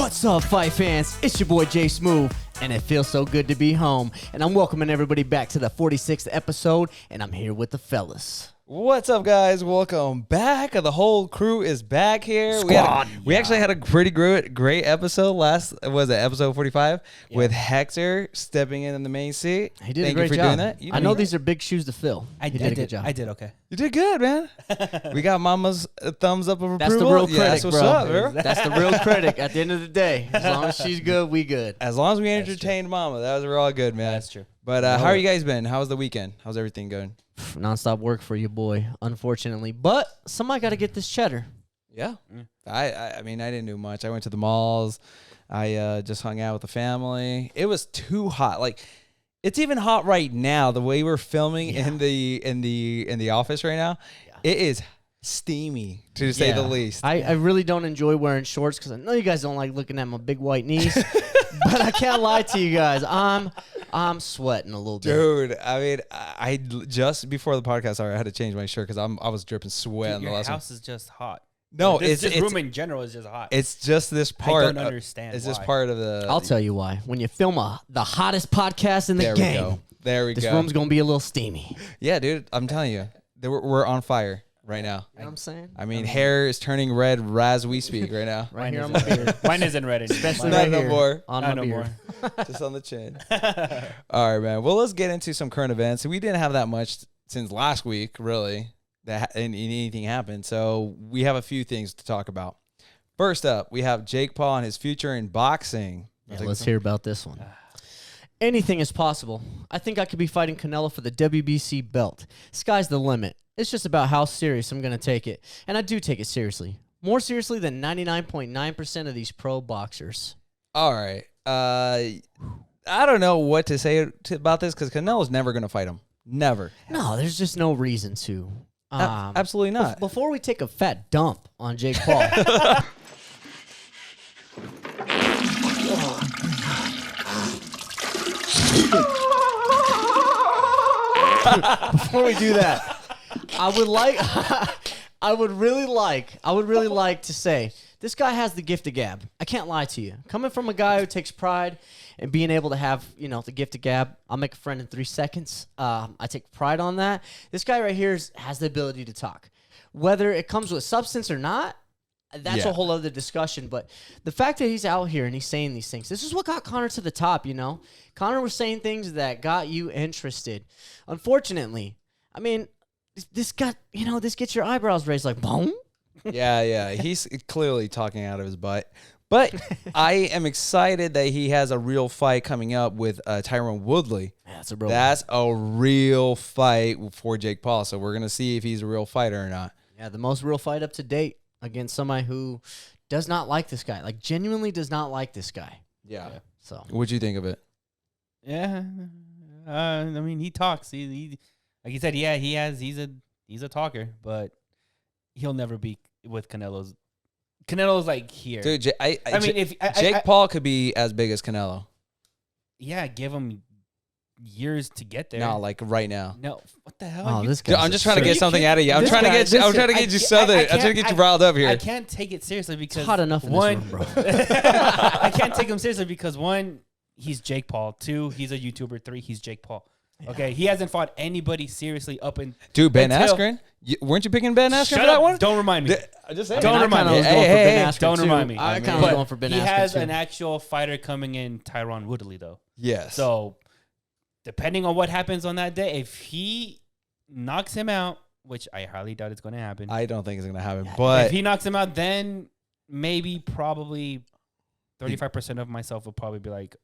What's up, fight fans? It's your boy Jay Smooth, and it feels so good to be home. And I'm welcoming everybody back to the 46th episode, and I'm here with the fellas. What's up, guys? Welcome back. The whole crew is back here. Squad. We actually had a pretty great episode episode 45 with Hector stepping in the main seat. He did Thank a great you for job. doing that. I know these are big shoes to fill. I He did a good job. I did okay. You did good, man. We got Mama's thumbs up of approval. That's the real critic, that's what's bro. up, bro. That's the real critic. At the end of the day, as long as she's good, we good. As long as we entertained Mama, we're all good, man. That's true. But how are you guys been? How's the weekend? How's everything going? Non-stop work for you, boy, unfortunately. But somebody got to get this cheddar. Yeah. I mean, I didn't do much. I went to the malls. I just hung out with the family. It was too hot. Like, it's even hot right now. The way we're filming in the office right now, it is steamy to say the least. I really don't enjoy wearing shorts because I know you guys don't like looking at my big white knees. But I can't lie to you guys. I'm sweating a little bit. Dude, I mean, I just before the podcast, I had to change my shirt because I was dripping sweat. Dude, your house is just hot. No, this room in general is just hot. It's just this part. I don't understand. It's just part of the. I'll tell you why. When you film the hottest podcast in the game, There we go. this room's going to be a little steamy. Yeah, dude, I'm telling you, we're on fire right now. You know what I'm saying? I mean, hair is turning red as we speak right now. Right here on my beard. Mine isn't red anymore. Especially Not right no here more. on Not my no beard. more. Just on the chin. All right, man. Well, let's get into some current events. We didn't have that much since last week, really, that anything happened. So we have a few things to talk about. First up, we have Jake Paul and his future in boxing. Yeah, let's hear about this one. Anything is possible. I think I could be fighting Canelo for the WBC belt. Sky's the limit. It's just about how serious I'm going to take it. And I do take it seriously. More seriously than 99.9% of these pro boxers. All right. I don't know what to say about this because Canelo's never going to fight him. Never. No, there's just no reason to. Absolutely not. Before we take a fat dump on Jake Paul. Before we do that, I would really like to say this guy has the gift of gab. I can't lie to you. Coming from a guy who takes pride in being able to have, the gift of gab, I'll make a friend in 3 seconds. I take pride on that. This guy right here has the ability to talk. Whether it comes with substance or not, that's a whole other discussion. But the fact that he's out here and he's saying these things, this is what got Conor to the top, Conor was saying things that got you interested. Unfortunately, I mean, this gets your eyebrows raised like, boom. Yeah. He's clearly talking out of his butt. But I am excited that he has a real fight coming up with Tyron Woodley. Yeah, that's a real fight for Jake Paul. So we're going to see if he's a real fighter or not. Yeah, the most real fight up to date against somebody who does not like this guy. Like, genuinely does not like this guy. Yeah. So What'd you think of it? Yeah. I mean, he talks. He like you said, he's a talker, but he'll never be with Canelo's. Canelo's like here. Dude, Jake Paul could be as big as Canelo. Yeah, give him years to get there. No, like right now. No, what the hell? Oh, this Dude, guy. I'm just trying to get something out of you. I'm trying to get you southern. I'm trying to get you riled up here. I can't take it seriously because It's hot enough in this room, bro. I can't take him seriously because 1, he's Jake Paul. 2, he's a YouTuber. 3, he's Jake Paul. Okay, he hasn't fought anybody seriously up in. Dude, Ben Askren. Weren't you picking Ben Askren for that one? Don't remind me. Just Don't remind me. Don't remind me. I kind of was going for Ben Askren. He has too. an actual fighter coming in, Tyron Woodley, though. Yes. So, depending on what happens on that day, if he knocks him out, which I highly doubt it's going to happen. I don't think it's going to happen. But if he knocks him out, then probably 35% of myself will probably be like,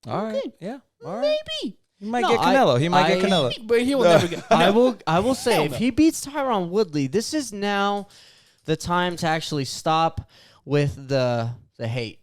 all right. Yeah. All right. maybe. He might get Canelo. He might get Canelo. But he will never get. No. I will say, if he beats Tyron Woodley, this is now the time to actually stop with the hate.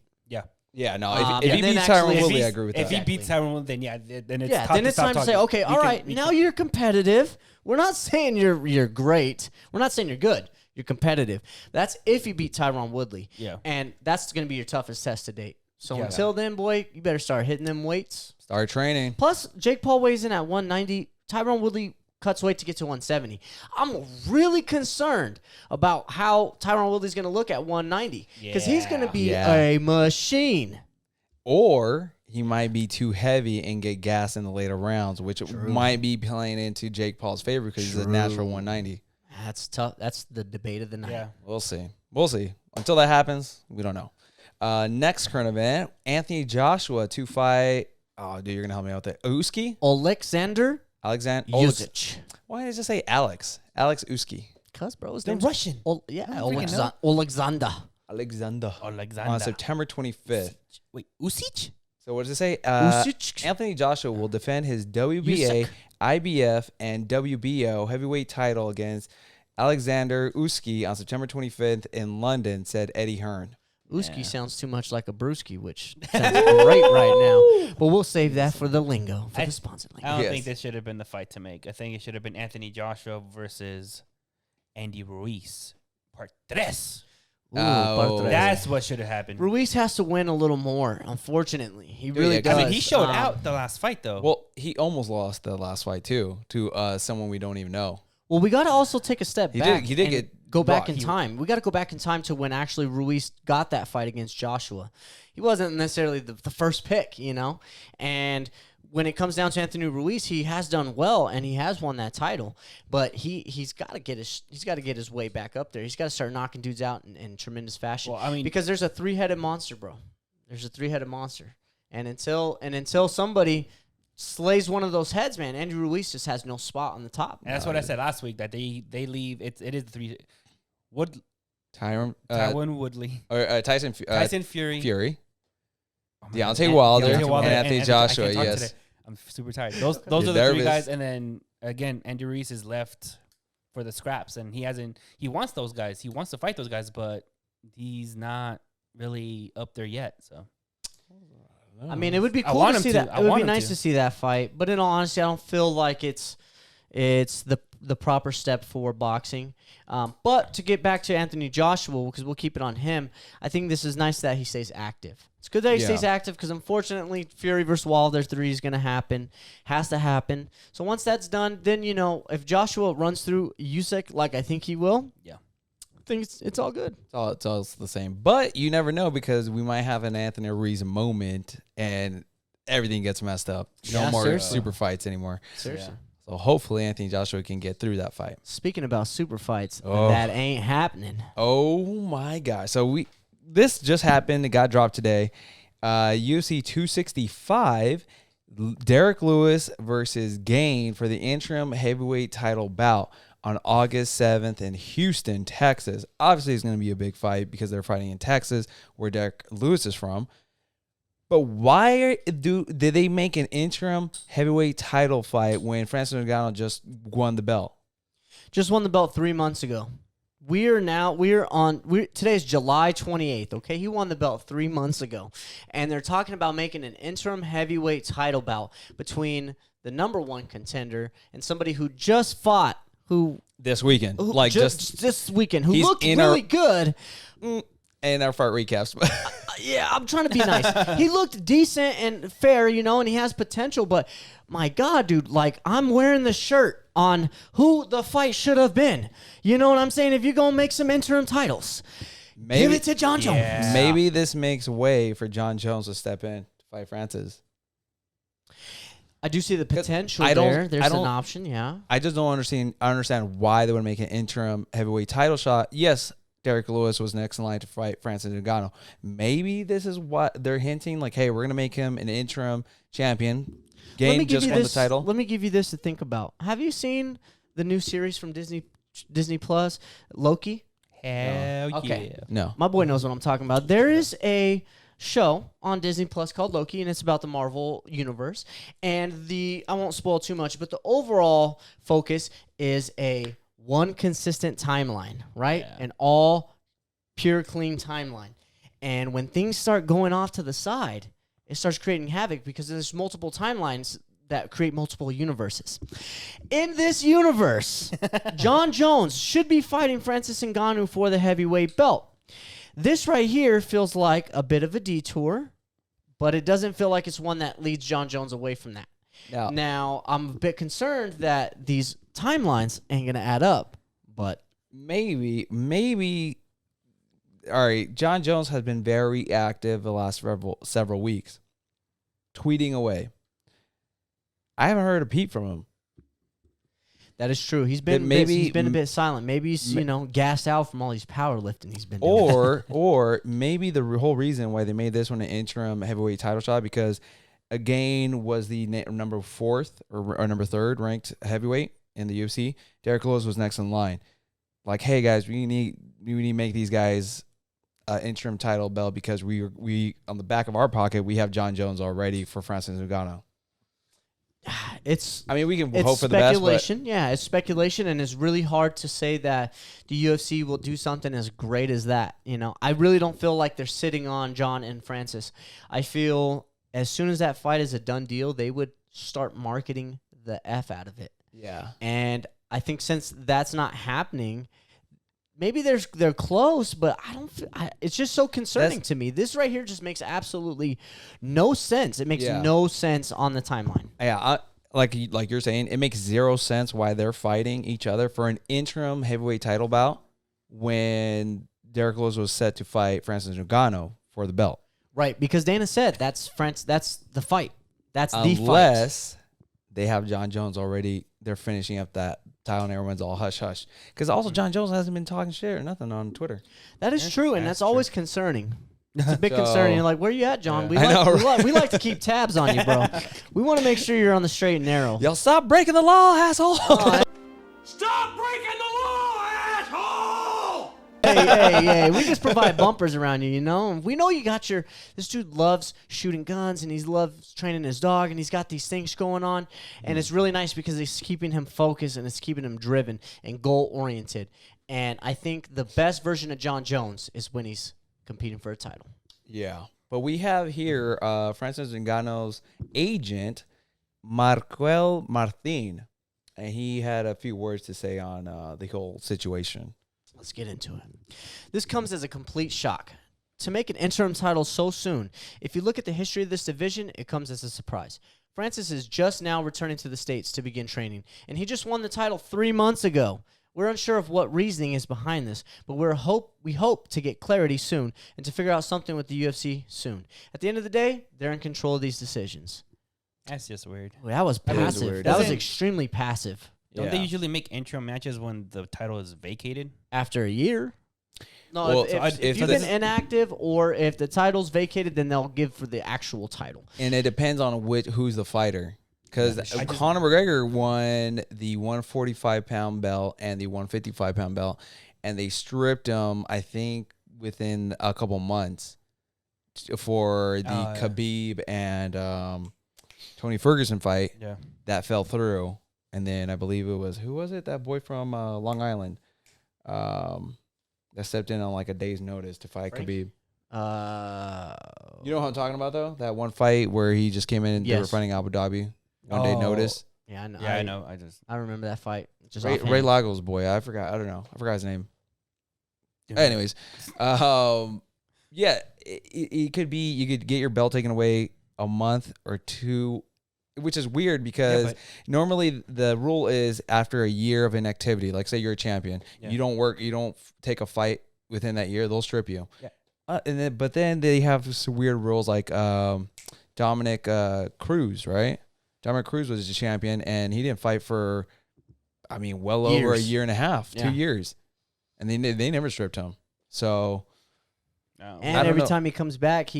Yeah, no. and If he then beats actually- Tyron Woodley, I agree with that. If he beats Tyron Woodley, then it's Then it's time to say, okay, all right, now you're competitive. We're not saying you're great. We're not saying you're good. You're competitive. That's if you beat Tyron Woodley. Yeah. And that's going to be your toughest test to date. So until then, boy, you better start hitting them weights. Start training. Plus, Jake Paul weighs in at 190. Tyron Woodley cuts weight to get to 170. I'm really concerned about how Tyron Woodley's going to look at 190 because he's going to be a machine. Or he might be too heavy and get gas in the later rounds, which might be playing into Jake Paul's favor because he's a natural 190. That's tough. That's the debate of the night. Yeah. We'll see. We'll see. Until that happens, we don't know. Next current event, Anthony Joshua to fight. Oh, dude, you're going to help me out with that. Usyk? Alexander Usyk. Why does it say Alex? Alex Usyk. Because, bro, his They're name's Russian. Alexander. Alexander. Alexander. On September 25th. Wait, Usyk? So what does it say? Usyk. Anthony Joshua will defend his WBA, IBF, and WBO heavyweight title against Alexander Usyk on September 25th in London, said Eddie Hearn. Usyk sounds too much like a brewski, which sounds great right now. But we'll save that for the lingo, for the sponsored lingo. I don't think this should have been the fight to make. I think it should have been Anthony Joshua versus Andy Ruiz. Part 3. That's what should have happened. Ruiz has to win a little more, unfortunately. He really does. I mean, he showed out the last fight, though. Well, he almost lost the last fight, too, to someone we don't even know. Well, we got to also take a step back. He did get go back rocked. in time. We got to go back in time to when actually Ruiz got that fight against Joshua. He wasn't necessarily the first pick, you know? And when it comes down to Anthony Ruiz, he has done well and he has won that title. But he's got to get his way back up there. He's got to start knocking dudes out in tremendous fashion. Well, I mean, because there's a three-headed monster, bro. There's a three-headed monster. And until somebody slays one of those heads, man, Andy Ruiz just has no spot on the top. And that's what I said last week, that they leave. It is the three. Tyron Woodley. Or Tyson Fury. Oh, Deontay Wilder, Deontay Wilder, and Anthony Joshua, I can't talk yes. today. I'm super tired. Those are the nervous. three guys, and then again, Andy Ruiz is left for the scraps, and he wants those guys. He wants to fight those guys, but he's not really up there yet. So, I mean, it would be cool to see that. It would be nice to see that fight, but in all honesty, I don't feel like it's the proper step for boxing. But to get back to Anthony Joshua, because we'll keep it on him, I think this is nice that he stays active. It's good that he stays active because, unfortunately, Fury versus Wilder 3 is going to happen. Has to happen. So once that's done, then, you know, if Joshua runs through Usyk like I think he will, I think it's all good. It's all the same. But you never know because we might have an Anthony Ruiz moment and everything gets messed up. No more super fights anymore. Seriously. So hopefully Anthony Joshua can get through that fight. Speaking about super fights, that ain't happening. Oh, my gosh. So this just happened. It got dropped today. UFC 265, Derek Lewis versus Gane for the interim heavyweight title bout on August 7th in Houston, Texas. Obviously, it's going to be a big fight because they're fighting in Texas, where Derek Lewis is from. But why did they make an interim heavyweight title fight when Francis Ngannou just won the belt? Just won the belt 3 months ago. Today's July 28th, okay? He won the belt 3 months ago. And they're talking about making an interim heavyweight title bout between the number one contender and somebody who just fought, this weekend. This weekend, who looked really good. And our fight recaps. Yeah, I'm trying to be nice. He looked decent and fair, you know, and he has potential. But my God, dude, like, I'm wearing the shirt on who the fight should have been. You know what I'm saying? If you're going to make some interim titles, give it to John Jones. Yeah. Maybe this makes way for John Jones to step in to fight Francis. I do see the potential there. There's an option, yeah. I just don't understand. I understand why they would make an interim heavyweight title shot. Yes, Derek Lewis was next in line to fight Francis Ngannou. Maybe this is what they're hinting, like, hey, we're going to make him an interim champion. Gane just won the title. Let me give you this to think about. Have you seen the new series from Disney Plus, Loki? Hell Okay. yeah. No. My boy knows what I'm talking about. There is a show on Disney Plus called Loki, and it's about the Marvel universe. And I won't spoil too much, but the overall focus is one consistent timeline, right? Yeah. An all pure, clean timeline. And when things start going off to the side, it starts creating havoc because there's multiple timelines that create multiple universes. In this universe, John Jones should be fighting Francis Ngannou for the heavyweight belt. This right here feels like a bit of a detour, but it doesn't feel like it's one that leads John Jones away from that. Now, I'm a bit concerned that these timelines ain't gonna add up. But maybe. All right, John Jones has been very active the last several weeks, tweeting away. I haven't heard a peep from him. that is true. He's been he's been a bit silent. Maybe he's gassed out from all these powerlifting he's been doing. Or maybe the whole reason why they made this one an interim heavyweight title shot because Gane was the number 4th or number 3rd ranked heavyweight in the UFC. Derek Lewis was next in line. Like, hey guys, we need to make these guys interim title belt because we on the back of our pocket we have John Jones already for Francis Ngannou. We can hope for the best. Speculation, yeah, it's speculation, and it's really hard to say that the UFC will do something as great as that. I really don't feel like they're sitting on John and Francis. I feel as soon as that fight is a done deal, they would start marketing the F out of it. Yeah, and I think since that's not happening. Maybe they're close, but it's just so concerning to me. This right here just makes absolutely no sense. It makes no sense on the timeline. Yeah, like you're saying, it makes zero sense why they're fighting each other for an interim heavyweight title bout when Derek Lewis was set to fight Francis Ngannou for the belt. Right, because Dana said that's the fight. That's the fight. Unless they have John Jones already. They're finishing up that title and everyone's all hush-hush. Because also John Jones hasn't been talking shit or nothing on Twitter. That is true, and that's always concerning. It's a bit So- concerning. You're like, where you at, John? Yeah. We like to keep tabs on you, bro. We want to make sure you're on the straight and narrow. Y'all stop breaking the law, asshole. Stop breaking the law, asshole! Hey, we just provide bumpers around you, We know you got this dude loves shooting guns and he loves training his dog and he's got these things going on. And it's really nice because it's keeping him focused and it's keeping him driven and goal-oriented. And I think the best version of John Jones is when he's competing for a title. Yeah. But we have here Francis Ngannou's agent, Marquel Martin. And he had a few words to say on the whole situation. Let's get into it. This comes as a complete shock. To make an interim title so soon, if you look at the history of this division, it comes as a surprise. Francis is just now returning to the States to begin training, and he just won the title 3 months ago. We're unsure of what reasoning is behind this, but we hope to get clarity soon and to figure out something with the UFC soon. At the end of the day, they're in control of these decisions. That's just weird. Well, that was passive. weird. That was Doesn't- extremely passive. Don't Yeah. they usually make interim matches when the title is vacated? After a year. No, Well, if you've been inactive or if the title's vacated, then they'll give for the actual title. And it depends on who's the fighter. Because Conor McGregor won the 145-pound belt and the 155-pound belt, and they stripped him, I think, within a couple months for the Khabib and Tony Ferguson fight. Yeah. That fell through. And then I believe it was, who was it? That boy from Long Island that stepped in on like a day's notice to fight Frank? Khabib. You You know what I'm talking about, though? That one fight where he just came in and they were Yes. fighting Abu Dhabi. One day notice. Yeah, I know. Yeah, I know. I remember that fight. Just Ray offhand. Lagos' boy. I forgot. I don't know. I forgot his name. Dude. Anyways, yeah, it could be you could get your belt taken away a month or two, which is weird because normally the rule is after a year of inactivity. Like say you're a champion, you don't work, you don't take a fight within that year, they'll strip you. Yeah. But then they have some weird rules like Dominic Cruz, right? Dominic Cruz was a champion and he didn't fight for, well over a year and a half, 2 years. And they never stripped him. So, and every time he comes back,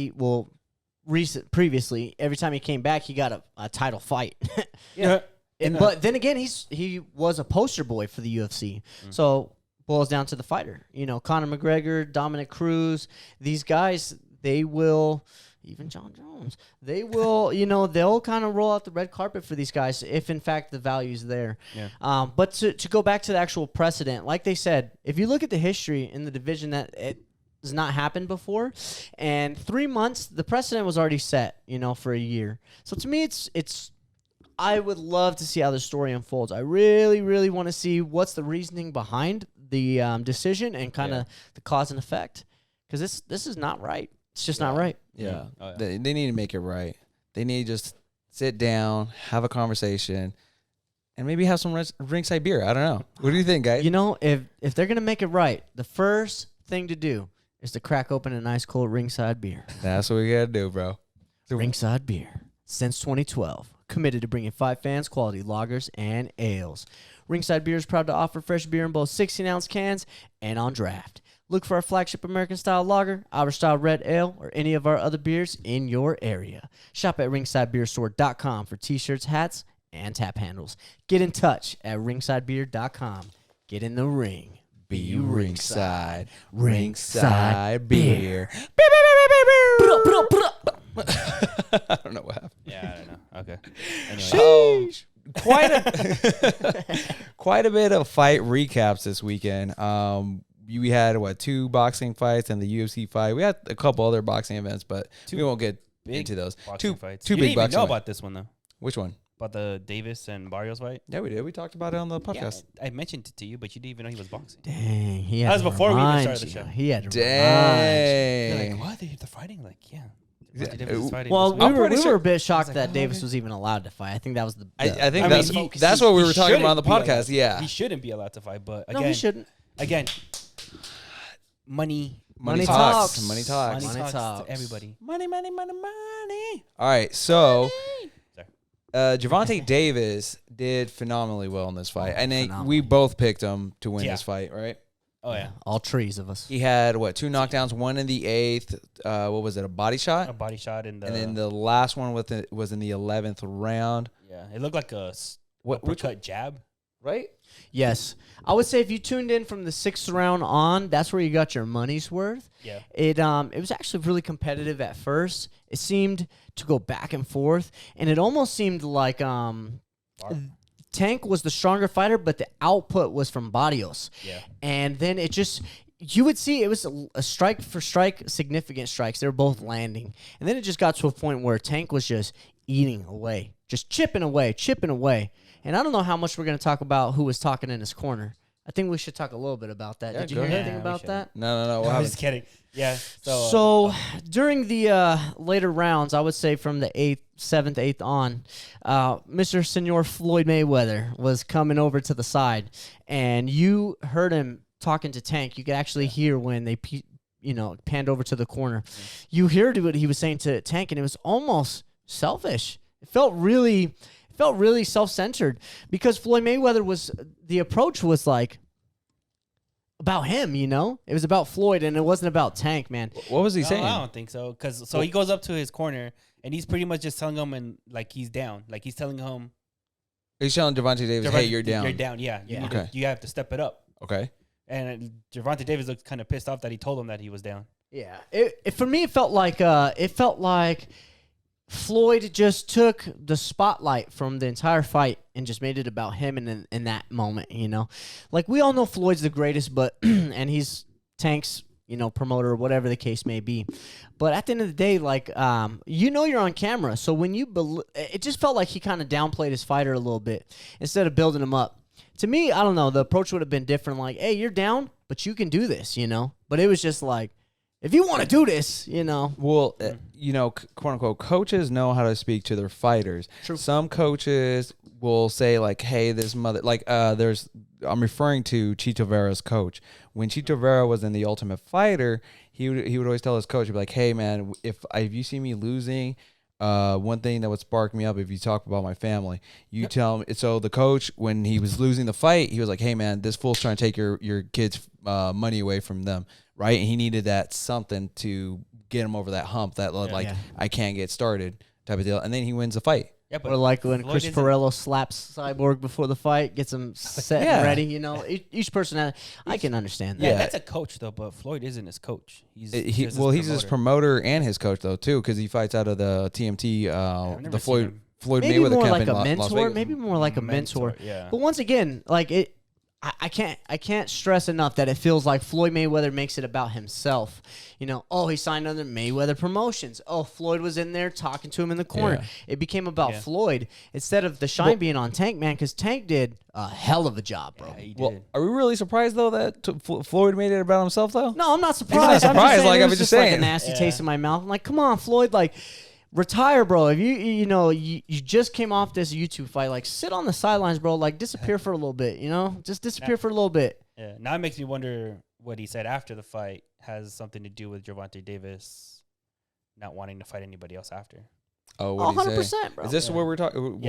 previously, every time he came back, he got a title fight. But then again, he was a poster boy for the UFC. So boils down to the fighter. Conor McGregor, Dominic Cruz, these guys, they will. Even John Jones, they will, they'll kind of roll out the red carpet for these guys if, in fact, the value's there. Yeah. But to go back to the actual precedent, like they said, if you look at the history in the division that it has not happened before, and 3 months, the precedent was already set, for a year. So to me, it's. I would love to see how the story unfolds. I really, really want to see what's the reasoning behind the decision and kind of the cause and effect, because this is not right. It's just not right. Yeah. Oh, yeah. They need to make it right. They need to just sit down, have a conversation, and maybe have some ringside beer. I don't know. What do you think, guys? You know, if they're gonna make it right, the first thing to do is to crack open a nice cold ringside beer. That's what we gotta do, bro. Ringside Beer, since 2012, committed to bringing five fans quality lagers and ales. Ringside Beer is proud to offer fresh beer in both 16-ounce cans and on draft. Look for our flagship American-style lager, our-style red ale, or any of our other beers in your area. Shop at ringsidebeerstore.com for t-shirts, hats, and tap handles. Get in touch at ringsidebeer.com. Get in the ring. Be ringside. Ringside beer. I don't know what happened. Yeah, I don't know. Okay. Anyway. Quite a bit of fight recaps this weekend. We had 2 boxing fights and the UFC fight. We had a couple other boxing events, but we won't get into those. Two fights. Two You big didn't even boxing know fights. about this one though. Which one? About the Davis and Barrios fight. Yeah, we did. We talked about it on the podcast. Yeah, I mentioned it to you, but you didn't even know he was boxing. Dang, he had That was to before we even remind started the you. show. He had to Dang. You're like, what? They're fighting? Like, yeah. Davis is fighting Well, this week. we were a bit shocked like, that oh, Davis okay. was even allowed to fight. I think that was the. I think I that's mean, that's what we he were talking about on the shouldn't be podcast. allowed- Yeah. He shouldn't be allowed to fight, but No, again, he shouldn't. Again, money Money talks. Money talks. Money Money talks talks. to everybody. Money. All right, so Sorry. Gervonta Davis did phenomenally well in this fight. And we phenomenally. both picked him to win Yeah. this fight, right? Oh yeah, All trees of us. He had 2 knockdowns, one in the 8th. What was it? A body shot, a body shot in the. and then the last one was in the 11th round. yeah, it looked like a Which uppercut jab. right? Yes, I would say if you tuned in from the 6th round on, that's where you got your money's worth. Yeah. It was actually really competitive at first. It seemed to go back and forth, and it almost seemed like Tank was the stronger fighter, but the output was from Barrios. Yeah. And then it just, you would see it was a strike for strike, significant strikes. They were both landing. And then it just got to a point where Tank was just eating away, just chipping away. And I don't know how much we're going to talk about who was talking in his corner. I think we should talk a little bit about that. Yeah, Did you go hear ahead. anything Yeah, we about should. that? No. I'm just kidding. Yeah. So during the later rounds, I would say from the 7th, 8th on, Mr. Senor Floyd Mayweather was coming over to the side, and you heard him talking to Tank. You could actually hear when they, panned over to the corner. You heard what he was saying to Tank, and it was almost selfish. It felt really self-centered because Floyd Mayweather the approach was like about him, It was about Floyd, and it wasn't about Tank, man. What was he No, saying? I don't think so. He goes up to his corner and he's pretty much just telling him and like he's down. Like he's telling him, He's telling Gervonta Davis, "Hey, you're down." You're down. Yeah. You need to- Okay. you have to step it up. Okay. And Gervonta Davis looked kind of pissed off that he told him that he was down. Yeah, for me, it felt like Floyd just took the spotlight from the entire fight and just made it about him in that moment, Like, we all know Floyd's the greatest, but and he's Tank's, promoter or whatever the case may be. But at the end of the day, like, you're on camera. So when it just felt like he kind of downplayed his fighter a little bit instead of building him up. To me, I don't know, the approach would have been different. Like, hey, you're down, but you can do this, But it was just like, if you want to do this, Well, quote unquote, coaches know how to speak to their fighters. True. Some coaches will say like, "Hey, this mother," like, I'm referring to Chito Vera's coach. When Chito Vera was in The Ultimate Fighter, he would always tell his coach, he'd be like, "Hey, man, if you see me losing, one thing that would spark me up if you talk about my family, you tell me." So the coach, when he was losing the fight, he was like, "Hey, man, this fool's trying to take your kids' money away from them." Right, and he needed that something to get him over that hump, that I can't get started type of deal, and then he wins the fight. Yeah, but Or like when Floyd Chris isn't- Parello slaps Cyborg before the fight, gets him set Yeah. and ready. Each person, I can understand that. Yeah, Yeah. that's a coach though, but Floyd isn't his coach. He's He's just his promoter and his coach though too, because he fights out of the TMT, I've never the seen Floyd Maybe Mayweather more camp like in a Las mentor. Vegas. Maybe more like a mentor. Yeah. But once again, like it, I can't stress enough that it feels like Floyd Mayweather makes it about himself. Oh, he signed under Mayweather Promotions. Oh, Floyd was in there talking to him in the corner. Yeah. It became about Yeah. Floyd instead of the shine being on Tank, man, because Tank did a hell of a job, bro. Yeah, he Well, did. are we really surprised though that Floyd made it about himself though? No, I'm not surprised. not I'm just surprised, saying like it I was was just like saying. a nasty Yeah. taste in my mouth. I'm like, come on, Floyd. Like, retire, bro. If you just came off this YouTube fight, like sit on the sidelines, bro. Like disappear for a little bit, just disappear for a little bit. Yeah. Now it makes me wonder what he said after the fight has something to do with Gervonta Davis not wanting to fight anybody else after. Oh, what did he say? 100%, bro. Is this what we're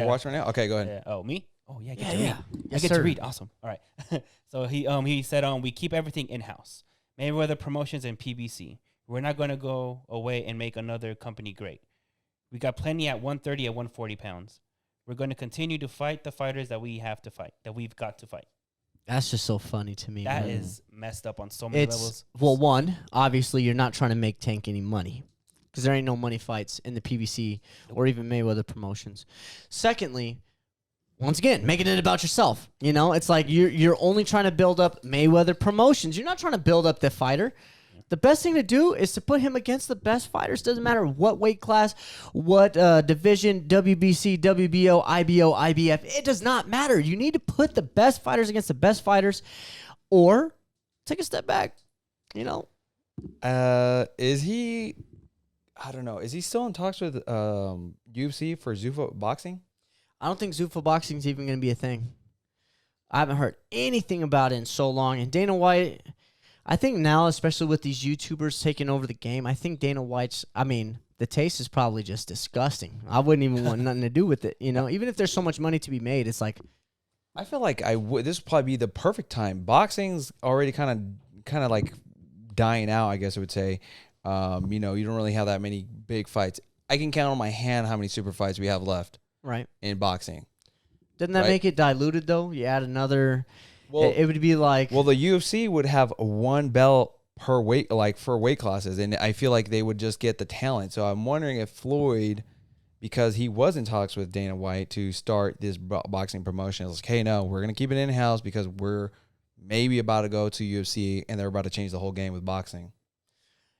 watching right now? Okay, go ahead. Yeah. Oh, me? Oh, yeah. I get Yeah, to yeah. read. Yes, I get sir. to read. Awesome. All right. So he said we keep everything in house. Mayweather Promotions and PBC. We're not going to go away and make another company great. We got plenty at 130 at 140 pounds. We're going to continue to fight the fighters that we have to fight, that we've got to fight. That's just so funny to me. That man. is messed up on so many levels. Well, one, obviously you're not trying to make Tank any money because there ain't no money fights in the PBC or even Mayweather Promotions. Secondly, once again, making it about yourself. It's like you're only trying to build up Mayweather Promotions. You're not trying to build up the fighter. The best thing to do is to put him against the best fighters. Doesn't matter what weight class, what division, WBC, WBO, IBO, IBF. It does not matter. You need to put the best fighters against the best fighters or take a step back, Is he, I don't know, is he still in talks with UFC for Zuffa boxing? I don't think Zuffa boxing is even going to be a thing. I haven't heard anything about it in so long. And Dana White, I think now, especially with these YouTubers taking over the game, I think Dana White's, the taste is probably just disgusting. I wouldn't even want nothing to do with it. Even if there's so much money to be made, it's like, I feel like this would probably be the perfect time. Boxing's already kind of like dying out, I guess I would say. You don't really have that many big fights. I can count on my hand how many super fights we have left. right. In boxing. Doesn't that make it diluted, though? You add another, Well, it would be like. Well, the UFC would have one belt per weight, like for weight classes, and I feel like they would just get the talent. So I'm wondering if Floyd, because he was in talks with Dana White to start this boxing promotion, is like, hey, no, we're going to keep it in-house because we're maybe about to go to UFC, and they're about to change the whole game with boxing.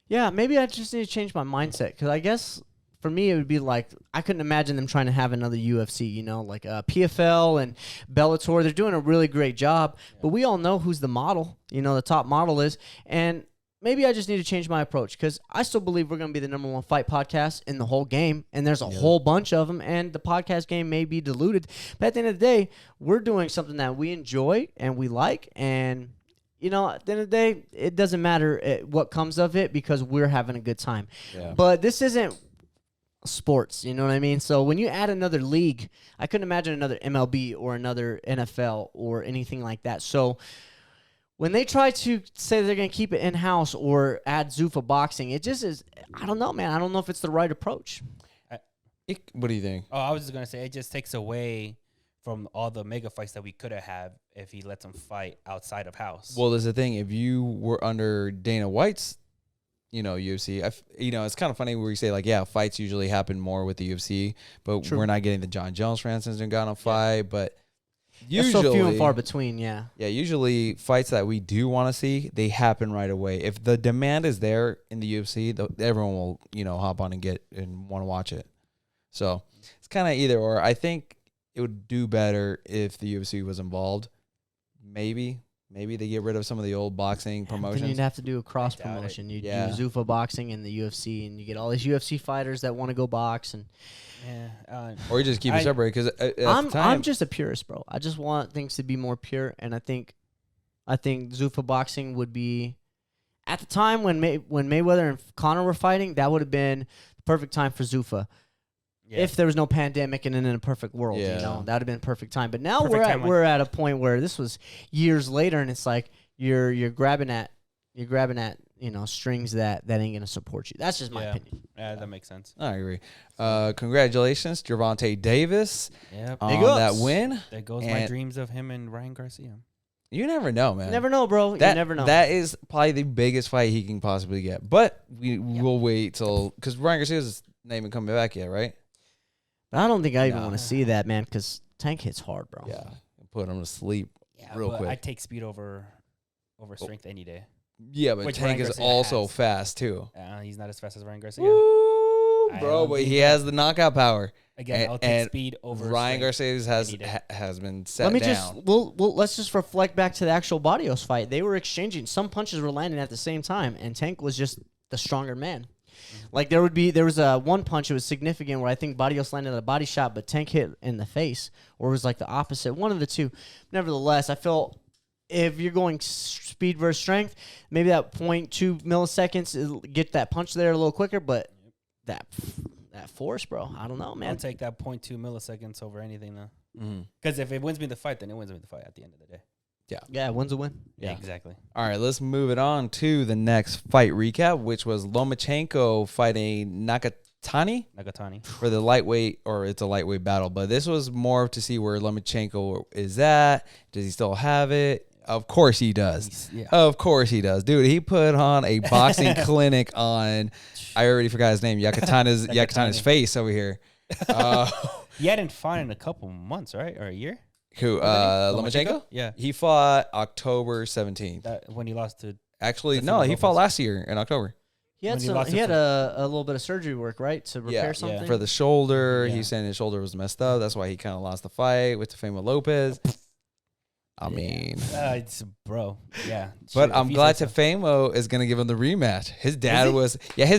Yeah, maybe I just need to change my mindset because I guess for me it would be like I couldn't imagine them trying to have another UFC, like PFL and Bellator. They're doing a really great job, but we all know who's the model, the top model is. And maybe I just need to change my approach because I still believe we're going to be the #1 fight podcast in the whole game, and there's a whole bunch of them, and the podcast game may be diluted. But at the end of the day, we're doing something that we enjoy and we like, and at the end of the day, it doesn't matter what comes of it because we're having a good time. Yeah. But this isn't sports, you know what I mean? So when you add another league, I couldn't imagine another MLB or another NFL or anything like that. So when they try to say they're going to keep it in-house or add Zuffa boxing, it just is, I don't know, man. I don't know if it's the right approach. What do you think? Oh, I was just going to say, it just takes away from all the mega fights that we could have had if he lets them fight outside of house. Well, there's the thing. If you were under Dana White's, UFC, it's kind of funny where you say, like, yeah, fights usually happen more with the UFC, but True. we're not getting the John Jones, for instance, who got on fight, but usually, It's so few and far between, yeah. Yeah, usually fights that we do want to see, they happen right away. If the demand is there in the UFC, everyone will, hop on and want to watch it. So it's kind of either or. I think it would do better if the UFC was involved. Maybe they get rid of some of the old boxing Then promotions. you'd have to do a cross doubt it. promotion. You'd Yeah. do Zuffa boxing and the UFC, and you get all these UFC fighters that want to go box. And Yeah. Or you just keep it separate because I'm just a purist, bro. I just want things to be more pure, and I think Zuffa boxing would be at the time when Mayweather and Conor were fighting. That would have been the perfect time for Zuffa. Yeah. If there was no pandemic and in a perfect world, Yeah. that would have been perfect time. But now Perfect timeline. we're at a point where this was years later, and it's like you're grabbing at strings that ain't gonna support you. That's just my opinion. Yeah, that makes sense. I agree. Congratulations, Gervonta Davis, Yep. on goes. that win. There goes my And- dreams of him and Ryan Garcia. You never know, man. You never know, bro. You never know. That is probably the biggest fight he can possibly get. But we'll wait till, because Ryan Garcia's not even coming back yet, right? But I don't think I even Nah. want to see that, man, because Tank hits hard, bro. Yeah. Put him to sleep. Yeah, Real but quick. I take speed over strength any day. Yeah, but Which Tank Ryan is Garcia also has. fast, too. He's not as fast as Ryan Garcia. Woo, I bro, don't but think he that- has the knockout power. Again, I'll take and speed over Ryan strength Garcia any day. has been set Let me down. let's just reflect back to the actual Barrios fight. They were exchanging. Some punches were landing at the same time, and Tank was just the stronger man. Like there was a one punch that was significant where I think Barrios landed a body shot, but Tank hit in the face, or it was like the opposite, one of the two. Nevertheless, I feel if you're going speed versus strength, maybe that 0.2 milliseconds get that punch there a little quicker, but that force, bro, I don't know, man. I'll take that 0.2 milliseconds over anything though. Mm-hmm. Because if it wins me the fight, then it wins me the fight at the end of the day. Yeah, win's a win. Yeah, exactly. All right, let's move it on to the next fight recap, which was Lomachenko fighting Nakatani for the lightweight, or it's a lightweight battle. But this was more to see where Lomachenko is at. Does he still have it? Of course he does. Of course he does. Dude, he put on a boxing clinic on, I already forgot his name, Nakatani's face over here. He hadn't fought in a couple months, right? Or a year? Who, Lomachenko? Yeah. He fought October 17th. When he lost to... Actually, no, he fought last year in October. He had a little bit of surgery work, right, to repair something? For the shoulder. Yeah. He said his shoulder was messed up. That's why he kind of lost the fight with Teofimo Lopez. I mean, it's bro, yeah. But I'm glad Teofimo is gonna give him the rematch. His dad was in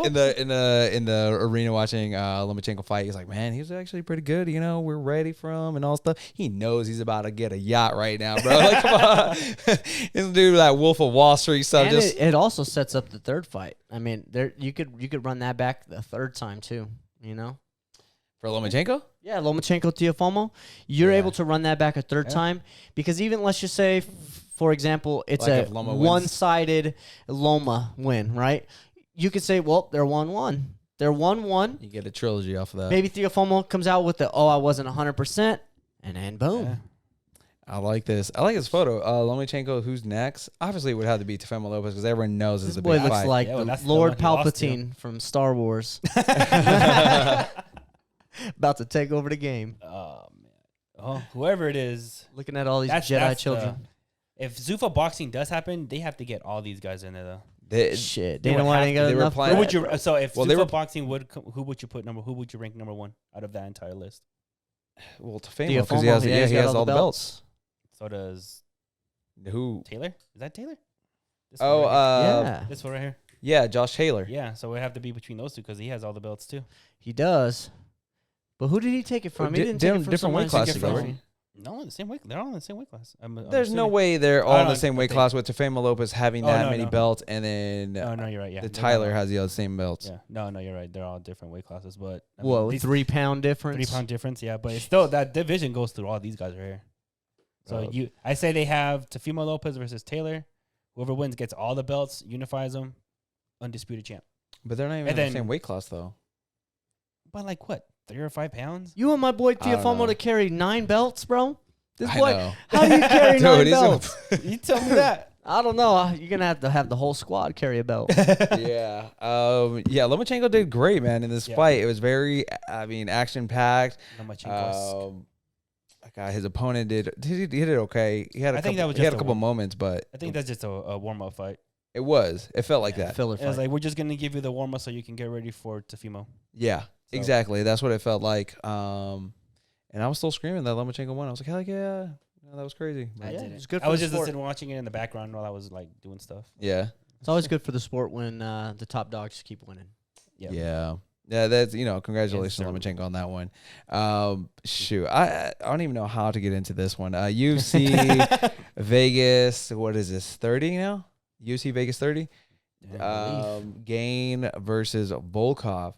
the arena watching Lomachenko fight. He's like, man, he was actually pretty good. You know, we're ready for him and all stuff. He knows he's about to get a yacht right now, bro. Like, come on, this dude that Wolf of Wall Street stuff. And it also sets up the third fight. I mean, you could run that back the third time too. You know. For Lomachenko? Yeah, Lomachenko, Teofimo. You're able to run that back a third time because even, let's just say, for example, it's like a one-sided Loma win, right? You could say, well, they're 1-1. They're 1-1. You get a trilogy off of that. Maybe Teofimo comes out with I wasn't 100%, and then boom. Yeah. I like this. I like this photo. Lomachenko, who's next? Obviously, it would have to be Teofimo Lopez because everyone knows it's a big boy looks fight. like the Lord Palpatine from Star Wars. About to take over the game. Oh, man. Oh, whoever it is. Looking at all these Jedi children. If Zuffa boxing does happen, they have to get all these guys in there, though. Shit. Dana White ain't got enough. Who would you, so if Zuffa boxing who would you rank number one out of that entire list? Well, Teofimo, because he has all the belts. So does who? Taylor? Is that Taylor? This one right here. Yeah, Josh Taylor. Yeah, so it would have to be between those two because he has all the belts too. He does. But who did he take it from? He didn't take it from different weight classes, right? No, in the same weight. They're all in the same weight class. There's no way they're all in the same weight class with Teofimo Lopez having that many belts, and then no, you're right. Yeah, Tyler has the same belts. Yeah, no, you're right. They're all different weight classes, but whoa, 3 pound difference. 3 pound difference, yeah. But it's still that division goes through all these guys right here. So I say they have Teofimo Lopez versus Taylor. Whoever wins gets all the belts, unifies them, undisputed champ. But they're not even in the same weight class though. But like what? 3 or 5 pounds? You want my boy Teofimo to carry 9 belts, bro? This I boy, know. how do you carry 9 belts? You tell me that. I don't know. You're gonna have the whole squad carry a belt. Yeah. Lomachenko did great, man, in this fight. It was very, action packed. His opponent did okay. He had a couple moments, but I think that's just a warm up fight. It was. It felt like that. Filler fight. It was like, we're just gonna give you the warm up so you can get ready for Teofimo. Yeah. Exactly. That's what it felt like. And I was still screaming that Lomachenko won. I was like, hell yeah. No, that was crazy. It's good for I was the just sport. watching it in the background while I was like doing stuff. Yeah. It's always good for the sport when the top dogs keep winning. Yeah. Yeah, that's, congratulations Lomachenko on that one. Shoot. I don't even know how to get into this one. UFC Vegas, what is this, 30 now? UFC Vegas 30? Gane versus Volkov.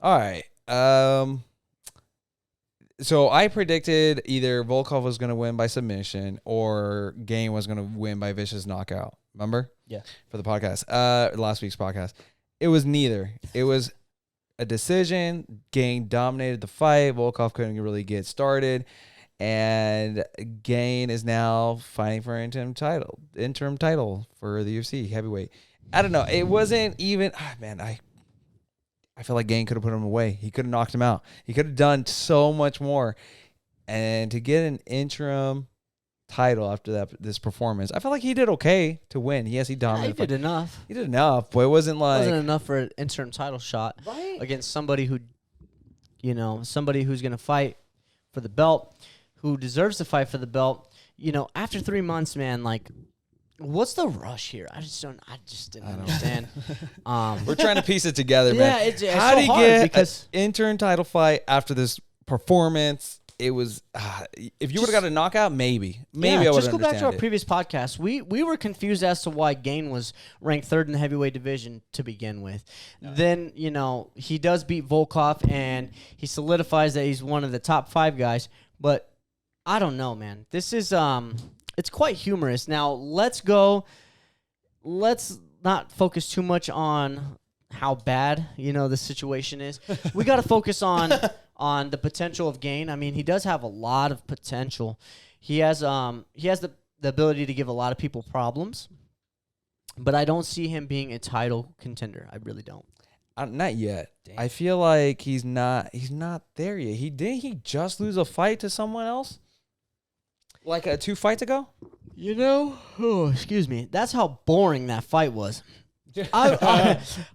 All right. So I predicted either Volkov was going to win by submission or Gane was going to win by vicious knockout. Remember? Yeah. For the podcast, last week's podcast. It was neither. It was a decision. Gane dominated the fight. Volkov couldn't really get started. And Gane is now fighting for an interim title for the UFC heavyweight. I don't know. It wasn't even, I feel like Gane could have put him away. He could have knocked him out. He could have done so much more. And to get an interim title after this performance, I felt like he did okay to win. Yes, he dominated. He did enough. He did enough, but it wasn't like... It wasn't enough for an interim title shot against somebody who, somebody who's going to fight for the belt, who deserves to fight for the belt. After 3 months, man, like, What's the rush here? I just didn't understand. We're trying to piece it together, man. Yeah, it's How so do you hard get because an interim title fight after this performance? It was if you would have got a knockout, maybe I would just go back to our it. previous podcast. We were confused as to why Gane was ranked 3rd in the heavyweight division to begin with. Then he does beat Volkov and he solidifies that he's one of the top 5 guys. But I don't know, man. This is it's quite humorous. Now let's not focus too much on how bad the situation is. We got to focus on the potential of Gane. I mean, he does have a lot of potential. He has the ability to give a lot of people problems, but I don't see him being a title contender. I really don't. Not yet. Damn. I feel like he's not there yet. He just lose a fight to someone else? Like 2 fights ago? Excuse me. That's how boring that fight was.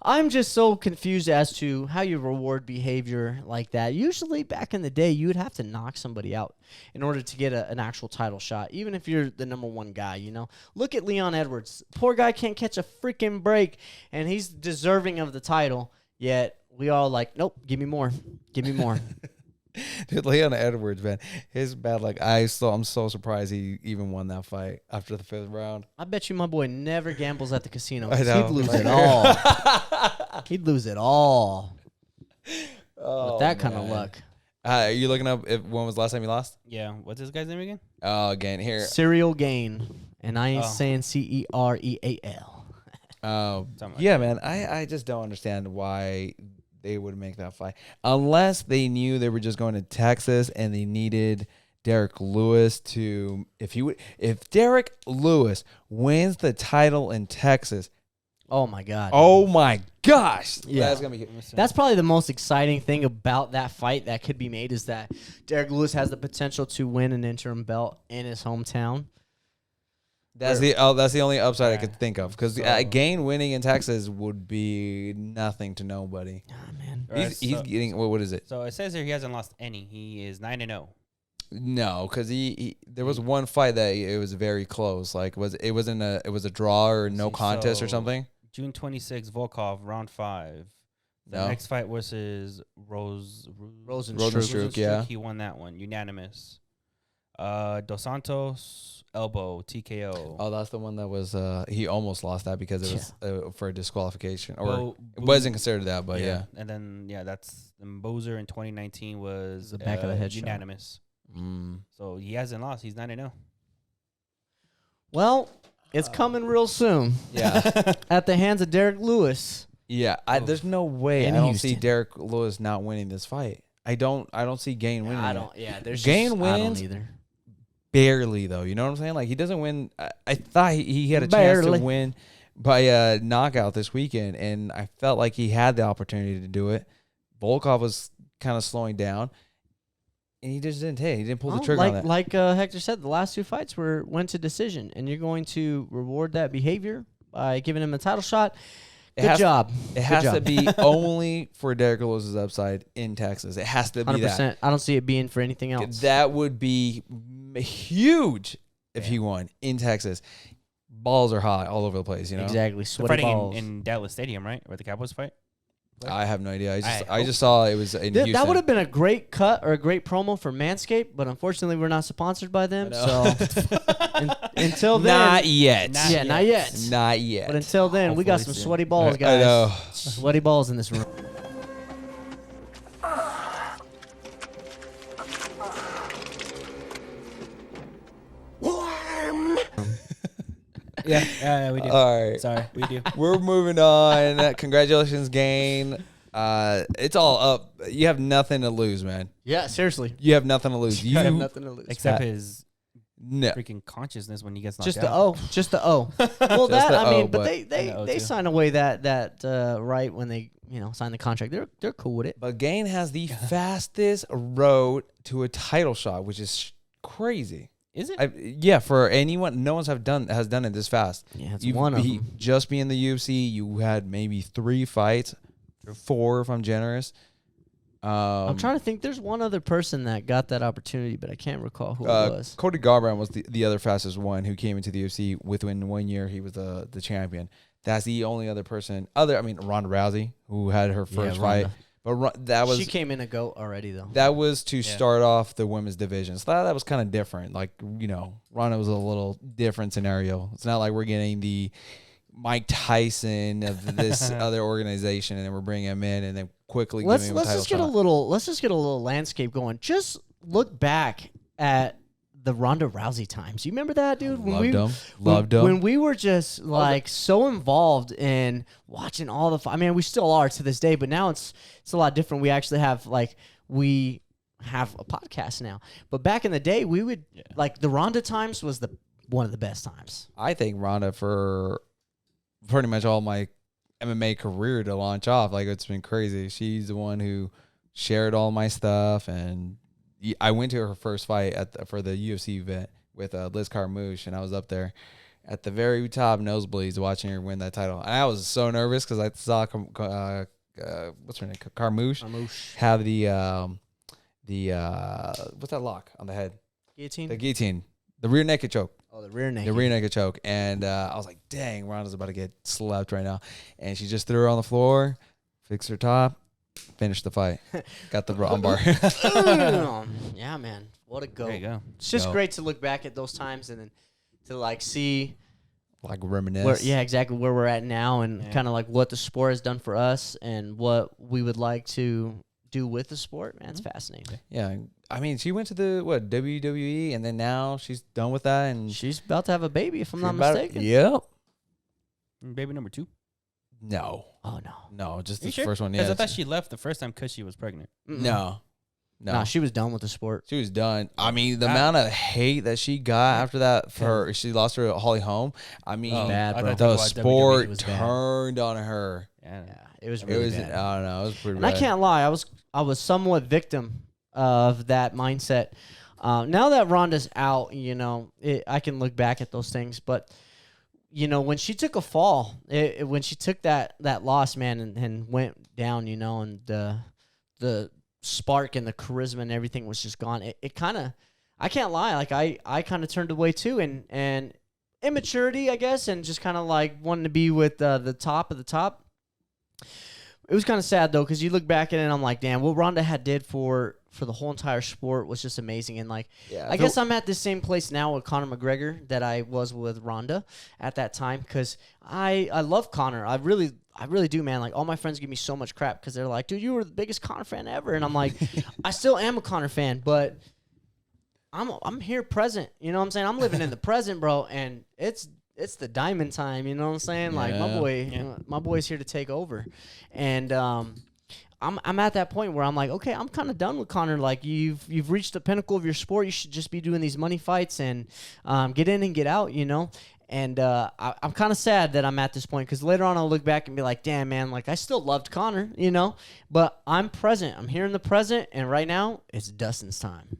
I'm just so confused as to how you reward behavior like that. Usually, back in the day, you would have to knock somebody out in order to get an actual title shot, even if you're the number 1 guy, Look at Leon Edwards. Poor guy can't catch a freaking break, and he's deserving of the title, yet we all like, nope, give me more. Give me more. Dude, Leon Edwards, man, his bad luck. I'm so surprised he even won that fight after the 5th round. I bet you my boy never gambles at the casino. I know. He'd lose it all. He'd lose it all. Oh, With that kind of man. luck. Are you looking up when was the last time you lost? Yeah. What's this guy's name again? Oh, again, here. Serial Gane. And I ain't Oh. saying Cereal. Yeah, man, I just don't understand why they would make that fight. Unless they knew they were just going to Texas and they needed Derek Lewis to if Derek Lewis wins the title in Texas, Oh, my God. oh my gosh. Yeah. That's gonna be That's probably the most exciting thing about that fight that could be made is that Derek Lewis has the potential to win an interim belt in his hometown. that's the only upside I could think of because So- Gane winning in Texas would be nothing to nobody. Ah, man. Alright, He's so- getting what is it? So it says here he hasn't lost any. He is 9-0. No, because he there was one fight that it was very close. Like it was a draw or no contest or So- something. June 26, Volkov, round 5. The No. next fight was his Rosenstruck. Rosenstruck, yeah. He won that one, unanimous. Dos Santos, elbow, TKO. Oh, that's the one that was he almost lost that because it was for disqualification or Bo- it wasn't considered that, but yeah. And then that's Bozer in 2019 was The back of the head shot. unanimous. So he hasn't lost. He's 9-0. Well, it's coming real soon Yeah. at the hands of Derek Lewis. Yeah, there's no way In I don't see Houston. Derek Lewis not winning this fight. I don't see Gane winning. I it. don't. Yeah, there's Gane just, I don't wins. either. Barely though, you know what I'm saying? Like he doesn't win. I thought he had a chance Barely. to win by a knockout this weekend, and I felt like he had the opportunity to do it. Volkov was kind of slowing down, and he just didn't hit. He didn't pull the Well, trigger on that. Like Hector said, the last 2 fights went to decision, and you're going to reward that behavior by giving him a title shot. Good job. It has to be only for Derek Lewis's upside in Texas. It has to be 100%. that. I don't see it being for anything else. That would be huge if he won in Texas. Balls are hot all over the place, you know? Exactly. They're Sweaty fighting balls. in Dallas Stadium, right? Where the Cowboys fight? I have no idea. I I just saw it was in Houston. That would have been a great cut or a great promo for Manscaped, but unfortunately, we're not sponsored by them. So until then, Not yet. Not yeah, not yet. Not yet. But until then, we got some Hopefully soon. sweaty balls, I guys. know. Sweaty balls in this room. Yeah, we do. All right. Sorry, we do. We're moving on. Congratulations, Gane. It's all up. You have nothing to lose, man. Yeah, seriously. You have nothing to lose. You have You nothing to lose. Except his no. freaking consciousness when he gets knocked Just the out. O. Just the O. Well, Just the I mean, O, but but- they And the O they too. sign away that right when they sign the contract. They're cool with it. But Gane has the fastest road to a title shot, which is crazy. Is it? Yeah, for anyone, no one's has done it this fast. Yeah, it's one of them. Just being in the UFC, you had maybe 3 fights, 4 if I'm generous. I'm trying to think. There's one other person that got that opportunity, but I can't recall who it was. Cody Garbrandt was the other fastest one who came into the UFC within 1 year. He was the champion. That's the only other person. Ronda Rousey, who had her first fight. But she came in a GOAT already, though. That was to start off the women's division. So that was kind of different. Like, Ronda was a little different scenario. It's not like we're getting the Mike Tyson of this other organization, and then we're bringing him in, and then quickly let's giving him a title just get shot. let's just get a little landscape going. Just look back at the Ronda Rousey times. You remember that, dude? Loved him. When we were just so involved in watching all the. I mean, we still are to this day, but now it's a lot different. We actually have we have a podcast now. But back in the day, we would the Ronda times was one of the best times. I think Ronda for pretty much all my MMA career to launch off. Like, it's been crazy. She's the one who shared all my stuff, and I went to her first fight for the UFC event with Liz Carmouche, and I was up there at the very top nosebleeds watching her win that title. And I was so nervous because I saw what's her name, Carmouche have the what's that lock on the head? Guillotine. The guillotine, the rear naked choke. Oh, the rear naked. The rear naked choke. And I was like, dang, Ronda's about to get slapped right now. And she just threw her on the floor, fixed her top, finished the fight. Got the armbar. Yeah, man. What a go. There you go. It's just great to look back at those times and then to see. Like reminisce. Exactly where we're at now and kind of what the sport has done for us and what we would like to do with the sport. Man, it's fascinating. Yeah. I mean, she went to the WWE, and then now she's done with that, and she's about to have a baby, if I'm not mistaken. Yep. Baby number 2? No. Oh No, just the sure? first one. Because Yeah. I thought she left the first time because she was pregnant. No. Nah, she was done with the sport. She was done. I mean, the amount of hate that she got after that she lost her Holly Holm. I mean, bad, bro. the sport was turned on her. Yeah. It was really bad. I don't know. It was pretty And bad. I can't lie, I was somewhat victim of that mindset. Now that Ronda's out, I can look back at those things. But, when she took a fall, when she took that loss, man, and went down, and the spark and the charisma and everything was just gone, it kind of, I can't lie, I kind of turned away too. And immaturity, I guess, and just kind of wanting to be with the top of the top. It was kind of sad, though, because you look back at it and I'm like, damn, what Ronda did for the whole entire sport was just amazing. And, I guess I'm at the same place now with Conor McGregor that I was with Ronda at that time because I love Conor. I really do, man. All my friends give me so much crap because they're like, dude, you were the biggest Conor fan ever. And I'm like, I still am a Conor fan, but I'm here present. You know what I'm saying? I'm living in the present, bro, and it's the diamond time, you know what I'm saying? My boy's here to take over. And I'm at that point where I'm like, okay, I'm kind of done with Conor. You've reached the pinnacle of your sport. You should just be doing these money fights and get in and get out, And I'm kind of sad that I'm at this point because later on I'll look back and be like, damn, man, I still loved Conor, But I'm present. I'm here in the present, and right now it's Dustin's time.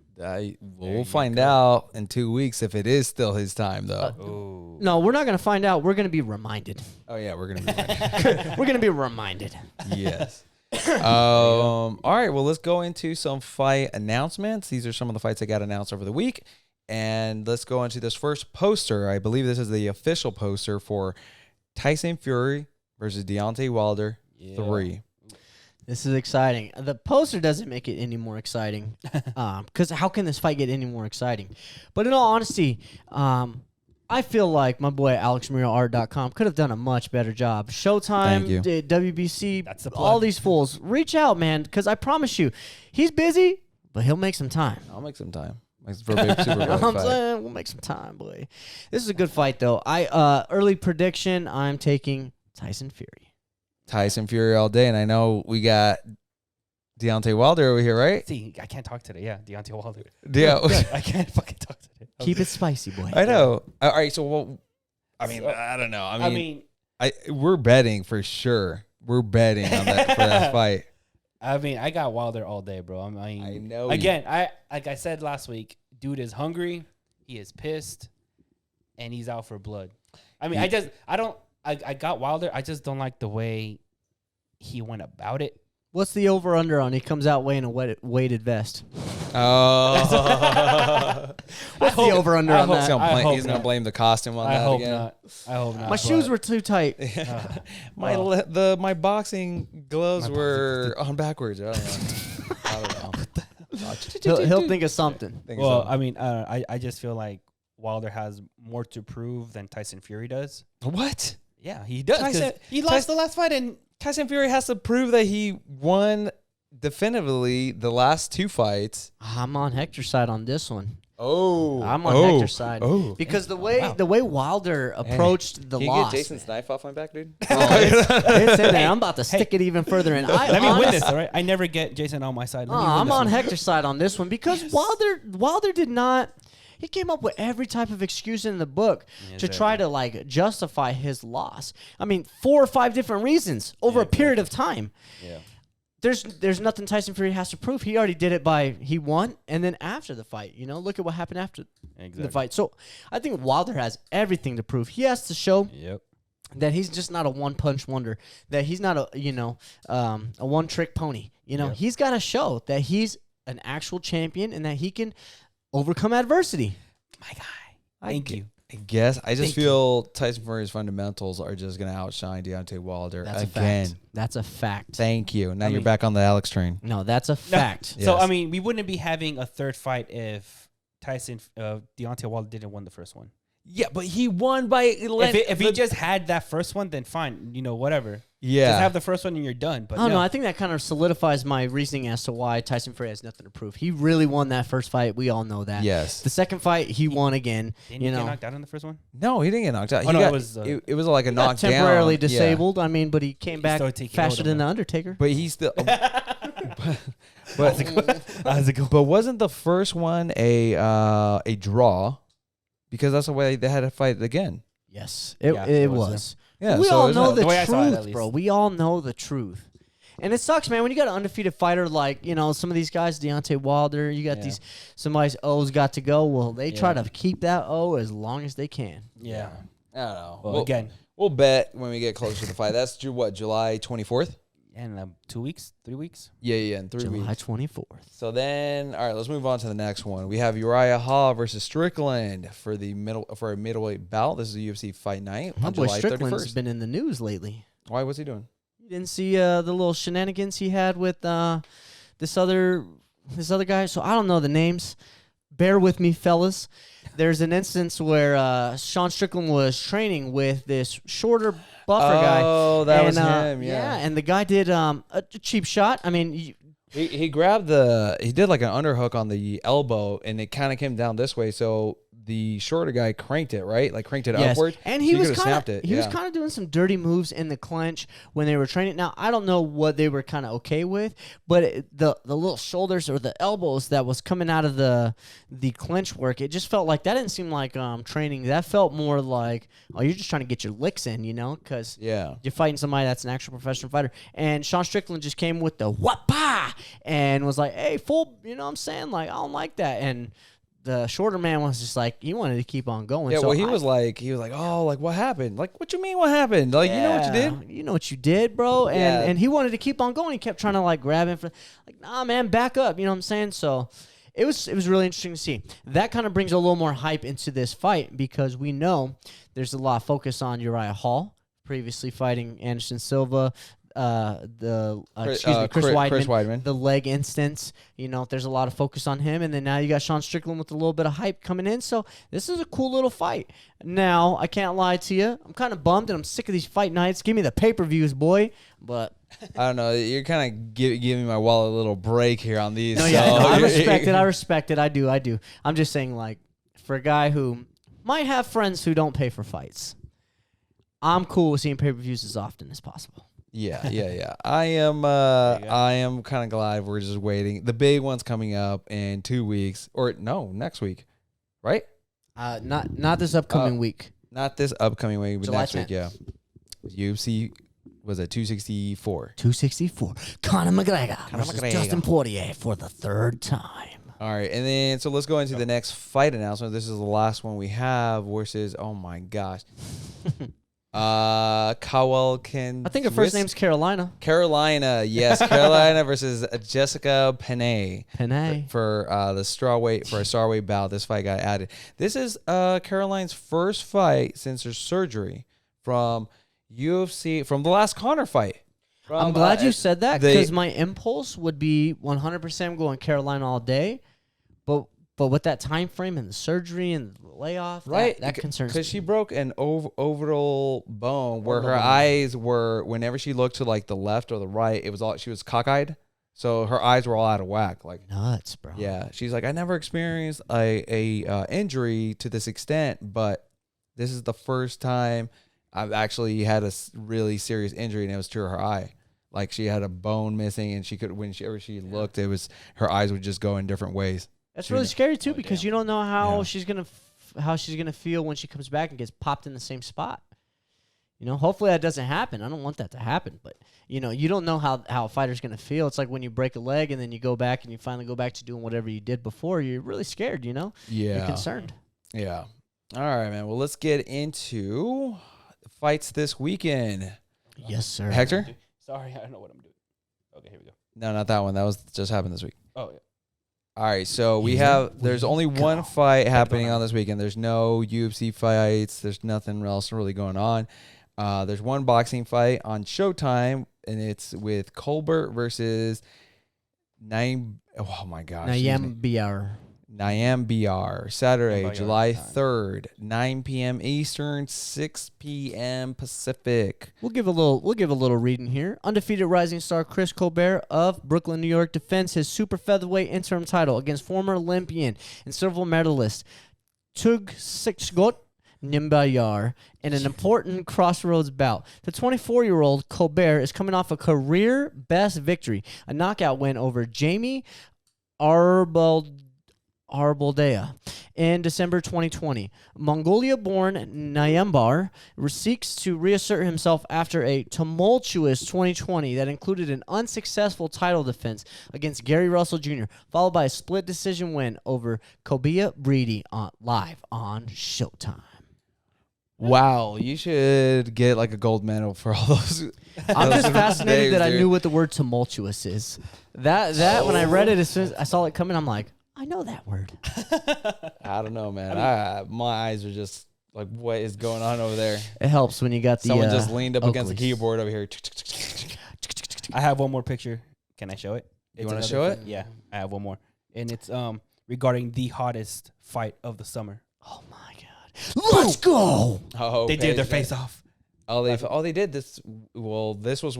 We'll find out in 2 weeks if it is still his time, though. No, we're not going to find out. We're going to be reminded. Oh, yeah, we're going to be We're going to be reminded. Yes. All right, well, let's go into some fight announcements. These are some of the fights that got announced over the week. And let's go into this first poster. I believe this is the official poster for Tyson Fury versus Deontay Wilder 3. This is exciting. The poster doesn't make it any more exciting because how can this fight get any more exciting? But in all honesty, I feel like my boy AlexMurioArt.com could have done a much better job. Showtime, WBC, That's the all plug. these fools. Reach out, man, because I promise you, he's busy, but he'll make some time. I'll make some time. For a big Super You know Bowl what I'm fight. saying? We'll make some time, boy. This is a good fight, though. Early prediction, I'm taking Tyson Fury. Tyson Fury all day, and I know we got Deontay Wilder over here, right? See, I can't talk today. Yeah, Deontay Wilder. Yeah. I can't fucking talk today. Keep it spicy, boy. I know. All right, so I don't know. I mean, we're betting for sure. We're betting on that for that fight. I got Wilder all day, bro. I know. Again, like I said last week, dude is hungry. He is pissed, and he's out for blood. I mean, I got Wilder. I just don't like the way he went about it. What's the over-under on he comes out wearing a weighted vest? Oh. What's the over-under on He's that? going to blame the costume on I that hope again. not. I hope not. My shoes were too tight. My boxing gloves were on backwards. I don't know. He'll think of something. Well, I mean, I just feel like Wilder has more to prove than Tyson Fury does. What? Yeah, he does. 'Cause Tyson- he lost the last fight, and Tyson Fury has to prove that he won definitively the last 2 fights. I'm on Hector's side on this one. Oh, I'm on Hector's side because the way Wilder approached the Can you loss, get Jason's knife off my back, dude? it's in there. I'm about to stick it even further in. let me win this, all right? I never get Jason on my side. Let me win I'm this on one. Hector's side on this one because Wilder did not. He came up with every type of excuse in the book to try to like justify his loss. I mean, 4 or 5 different reasons over a period of time. Yeah. There's nothing Tyson Fury has to prove. He already did it he won, and then after the fight, look at what happened after the fight. So I think Wilder has everything to prove. He has to show that he's just not a one-punch wonder, that he's not a one-trick pony. He's got to show that he's an actual champion and that he can overcome adversity. My guy. Thank you. I guess I just feel Tyson Fury's fundamentals are just going to outshine Deontay Wilder again. That's a fact. Thank you. Now you're back on the Alex train. No, that's a fact. So I mean, we wouldn't be having a third fight if Deontay Wilder didn't win the first one. Yeah, but he won by if he just had that first one, then fine. Whatever. Yeah. Just have the first one and you're done. But no, I think that kind of solidifies my reasoning as to why Tyson Fury has nothing to prove. He really won that first fight. We all know that. Yes. The second fight, he won again. Didn't he get knocked out in the first one? No, he didn't get knocked out. It was it was like a knockdown. Temporarily disabled. I mean, but he came back started taking faster hold of than the him. Undertaker. But he's still. But But wasn't the first one a draw? Because that's the way they had to fight again. Yes, it it was, was. Yeah, We so all it's know not- the The way I saw it, at truth, least. bro. We all know the truth. And it sucks, man, when you got an undefeated fighter like, some of these guys, Deontay Wilder, you got somebody's O's got to go. Well, they try to keep that O as long as they can. yeah. I don't know. Well, again, we'll bet when we get closer to the fight. That's July 24th? in 2 weeks, 3 weeks. Yeah, in 3 July weeks. 24th. So then, all right, let's move on to the next one. We have Uriah Hall versus Strickland for a middleweight bout. This is a UFC fight night My on boy July Strickland's 31st. been in the news lately. Why? What's he doing? You didn't see the little shenanigans he had with this other guy? So I don't know the names. Bear with me, fellas. There's an instance where Sean Strickland was training with this shorter, buffer guy. Oh, that was And, him. Yeah. and the guy did a cheap shot. I mean, He grabbed he did like an underhook on the elbow, and it kind of came down this way. So the shorter guy cranked it, right? Like cranked it yes. upward. And So he you was could've kind snapped of it. he was Yeah. kind of doing some dirty moves in the clinch when they were training. Now I don't know what they were kind of okay with, but the little shoulders or the elbows that was coming out of the clinch work, it just felt like that didn't seem like training. That felt more like, oh, you're just trying to get your licks in, because Yeah. you're fighting somebody that's an actual professional fighter. And Sean Strickland just came with the wha-pa and was like, hey, fool, you know what I'm saying? Like, I don't like that. And the shorter man was just like, he wanted to keep on going. Yeah, so well, he was like, oh, like, what happened? Like, what you mean what happened? Like, you know what you did? You know what you did, bro. And Yeah. and he wanted to keep on going. He kept trying to like grab him for like, nah, man, back up. You know what I'm saying? So it was really interesting to see. That kind of brings a little more hype into this fight because we know there's a lot of focus on Uriah Hall, previously fighting Anderson Silva. Chris Weidman, the leg instance. There's a lot of focus on him, and then now you got Sean Strickland with a little bit of hype coming in. So this is a cool little fight. Now I can't lie to you, I'm kind of bummed and I'm sick of these fight nights. Give me the pay-per-views, boy. But I don't know. You're kind of giving my wallet a little break here on these. no, yeah, no, I respect it. I do. I'm just saying, like, for a guy who might have friends who don't pay for fights, I'm cool with seeing pay-per-views as often as possible. Yeah. I am kind of glad we're just waiting. The big one's coming up in 2 weeks, or no, next week, right? Not this upcoming week. Not this upcoming week, but July next 10th. week. Yeah. UFC was at 264. 264. Conor McGregor versus McGregor. Justin Poirier for the third time. All right, and then so let's go into the next fight announcement. This is the last one we have versus. Oh my gosh. Cowell can. I think her first name's Carolina. Carolina. Yes, Carolina versus Jessica Penne. Penne. For the strawweight for a strawweight bout. This fight got added. This is Caroline's first fight since her surgery from UFC from the last Conor fight. I'm glad you said that because my impulse would be 100% going Carolina all day, but with that time frame and the surgery and the layoff, right, that concerns me. Because she broke an orbital bone where her eyes were. Whenever she looked to like the left or the right, it was all she was cockeyed, so her eyes were all out of whack. Like nuts, bro. Yeah, she's like, I never experienced a injury to this extent, but this is the first time I've actually had a really serious injury, and it was to her eye. Like she had a bone missing, and she could whenever she looked, it was her eyes would just go in different ways. That's really scary too because you don't know how she's gonna feel when she comes back and gets popped in the same spot. You know, hopefully that doesn't happen. I don't want that to happen, but you know, you don't know how a fighter's gonna feel. It's like when you break a leg and then you go back and you finally go back to doing whatever you did before. You're really scared. You know, you're concerned. Yeah. All right, man. Well, let's get into the fights this weekend. Yes, sir. Hector? Sorry, I don't know what I'm doing. Okay, here we go. No, not that one. That was just happened this week. Oh, yeah. All right, so there's only one fight happening on this weekend. There's no UFC fights. There's nothing else really going on. There's one boxing fight on Showtime, and it's with Colbert versus Nayam BR. Saturday, July 3rd, 9 p.m. Eastern, 6 p.m. Pacific. We'll give a little reading here. Undefeated rising star Chris Colbert of Brooklyn, New York, defends his super featherweight interim title against former Olympian and silver medalist Tugsikgot Nimbayar in an important crossroads bout. The 24-year-old Colbert is coming off a career-best victory, a knockout win over Jamie Arbaldea in December 2020. Mongolia-born Nyambar seeks to reassert himself after a tumultuous 2020 that included an unsuccessful title defense against Gary Russell Jr., followed by a split decision win over Kobia Breedy live on Showtime. Wow, you should get like a gold medal for all those. I'm just fascinated that I knew what the word tumultuous is. That when I read it, as soon as I saw it coming, I'm like, I know that word. I don't know, man. My eyes are just like, what is going on over there? It helps when you got someone just leaned up against the keyboard over here. I have one more picture. Can I show it? You want to show it? Yeah, I have one more, and it's regarding the hottest fight of the summer. Oh my God! Let's go! Oh, they did their face off. They did this. Well, this was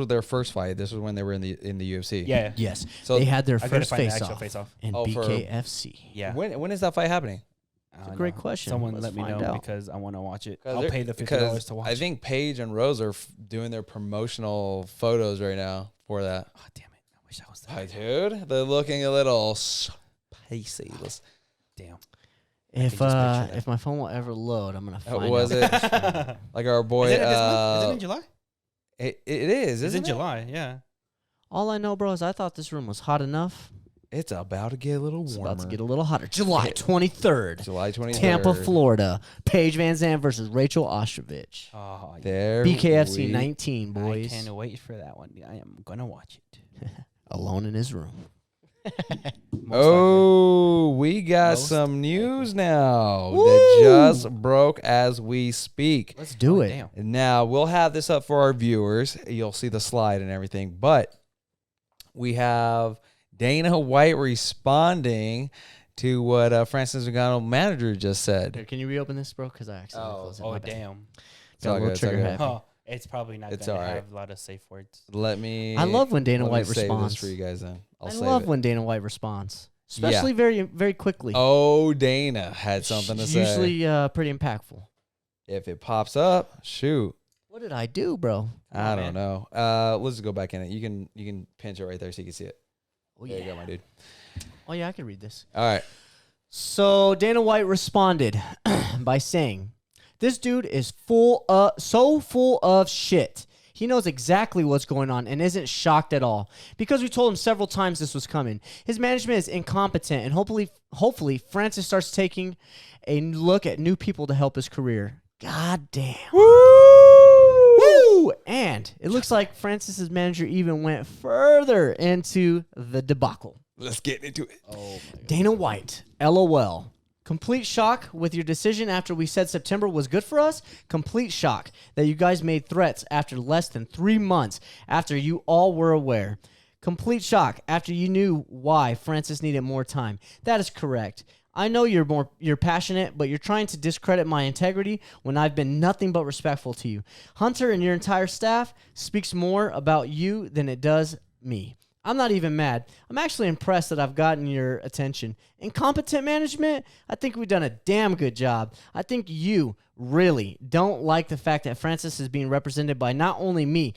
their first fight. This was when they were in the UFC. Yeah. Yes. So they had their first face off in BKFC. Yeah. When is that fight happening? That's a great question. Someone let me know because I want to watch it. I'll pay the $50 to watch. I think Paige and Rose are doing their promotional photos right now for that. Oh damn it! I wish I was there. Dude, they're looking a little spicy. Damn. If my phone will ever load, I'm gonna find was out. it like our boy? Is it in July? It is. It's in it? July. Yeah. All I know, bro, is I thought this room was hot enough. It's about to get a little warmer. It's about to get a little hotter. July 23rd. July 23rd. Tampa, Florida. Paige Van Zandt versus Rachel Ostrovich. Oh, there. BKFC 19, boys. I can't wait for that one. I am gonna watch it. Alone in his room. We got some news now that just broke as we speak. Let's do it. Damn. Now, we'll have this up for our viewers. You'll see the slide and everything. But we have Dana White responding to what Francis Ngannou manager just said. Here, can you reopen this, bro? Because I accidentally closed it. Oh, damn. Got a little trigger happy. Oh, it's probably not going to have a lot of safe words. I love when Dana White responds. This for you guys then. I love when Dana White responds, especially very, very quickly. Oh, Dana had something to say. Usually pretty impactful. If it pops up, shoot. What did I do, bro? I don't know. Let's just go back in it. You can pinch it right there so you can see it. Oh, there you go, my dude. Oh yeah, I can read this. All right. So Dana White responded by saying, "This dude is so full of shit. He knows exactly what's going on and isn't shocked at all because we told him several times this was coming. His management is incompetent, and hopefully Francis starts taking a look at new people to help his career." God damn. Woo! Woo! And it looks like Francis's manager even went further into the debacle. Let's get into it. Oh my God. Dana White, LOL. Complete shock with your decision after we said September was good for us. Complete shock that you guys made threats after less than 3 months after you all were aware. Complete shock after you knew why Francis needed more time. That is correct. I know you're passionate, but you're trying to discredit my integrity when I've been nothing but respectful to you. Hunter and your entire staff speaks more about you than it does me. I'm not even mad. I'm actually impressed that I've gotten your attention. Incompetent management? I think we've done a damn good job. I think you really don't like the fact that Francis is being represented by not only me,